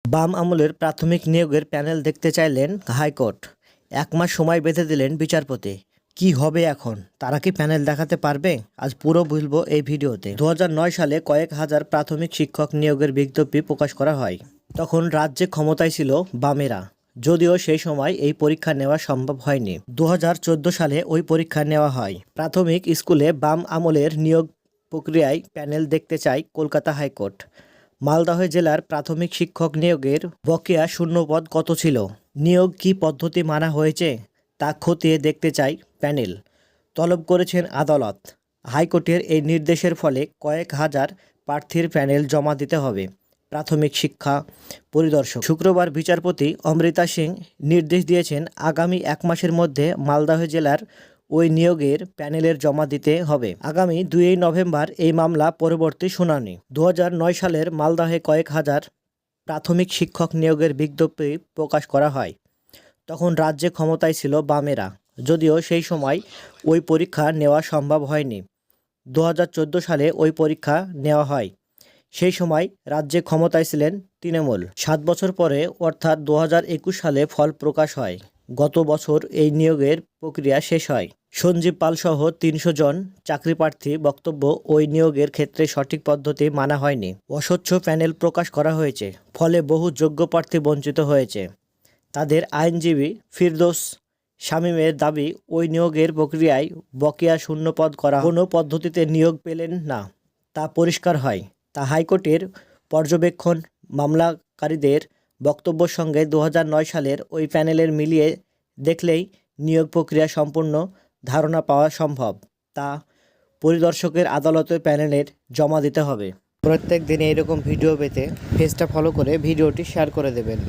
বাম আমলের প্রাথমিক নিয়োগের প্যানেল দেখতে চাইলেন হাইকোর্ট। 1 মাস সময় বেঁধে দিলেন বিচারপতি। কি হবে এখন? তারা কি প্যানেল দেখাতে পারবে? আজ পুরো বলবো এই ভিডিওতে। 2009 সালে কয়েক হাজার প্রাথমিক শিক্ষক নিয়োগের বিজ্ঞপ্তি প্রকাশ করা হয়। তখন রাজ্যে ক্ষমতায় ছিল বামেরা, যদিও সেই সময় এই পরীক্ষা নেওয়া সম্ভব হয়নি। 2014 সালে ওই পরীক্ষা নেওয়া হয়। প্রাথমিক স্কুলে বাম আমলের নিয়োগ প্রক্রিয়ায় প্যানেল দেখতে চায় কলকাতা হাইকোর্ট। মালদহ জেলার প্রাথমিক শিক্ষক নিয়োগের বকেয়া শূন্যপদ কত ছিল, নিয়োগ কী পদ্ধতি মানা হয়েছে তা খতিয়ে দেখতে চায় প্যানেল, তলব করেছেন আদালত। হাইকোর্টের এই নির্দেশের ফলে কয়েক হাজার প্রার্থীর প্যানেল জমা দিতে হবে প্রাথমিক শিক্ষা পরিদর্শক। শুক্রবার বিচারপতি অমৃতা সিং নির্দেশ দিয়েছেন, আগামী 1 মাসের মধ্যে মালদহ জেলার ওই নিয়োগের প্যানেলের জমা দিতে হবে। আগামী 2 নভেম্বর এই মামলা পরবর্তী শুনানি। 2009 সালের মালদহে কয়েক হাজার প্রাথমিক শিক্ষক নিয়োগের বিজ্ঞপ্তি প্রকাশ করা হয়। তখন রাজ্যে ক্ষমতায় ছিল বামেরা, যদিও সেই সময় ওই পরীক্ষা নেওয়া সম্ভব হয়নি। 2014 সালে ওই পরীক্ষা নেওয়া হয়। সেই সময় রাজ্যে ক্ষমতায় ছিলেন তৃণমূল। 7 বছর পরে অর্থাৎ 2021 সালে ফল প্রকাশ হয়। গত বছর এই নিয়োগের প্রক্রিয়া শেষ হয়। সঞ্জীব পালসহ 300 জন চাকরিপ্রার্থী বক্তব্য, ওই নিয়োগের ক্ষেত্রে সঠিক পদ্ধতি মানা হয়নি। অস্বচ্ছ প্যানেল প্রকাশ করা হয়েছে, ফলে বহু যোগ্য প্রার্থী বঞ্চিত হয়েছে। তাদের আইনজীবী ফিরদৌস শামীমের দাবি, ওই নিয়োগের প্রক্রিয়ায় বকেয়া শূন্যপদ করা কোনো পদ্ধতিতে নিয়োগ পেলেন না তা পরিষ্কার হয়। তা হাইকোর্টের পর্যবেক্ষণ মামলাকারীদের বক্তব্যের সঙ্গে 2009 সালের ওই প্যানেলের মিলিয়ে দেখলেই নিয়োগ প্রক্রিয়া সম্পূর্ণ ধারণা পাওয়া সম্ভব। তা পরিদর্শকের আদালতে প্যানেলের জমা দিতে হবে। প্রত্যেক দিন এইরকম ভিডিও পেতে পেজটা ফলো করে ভিডিওটি শেয়ার করে দেবেন।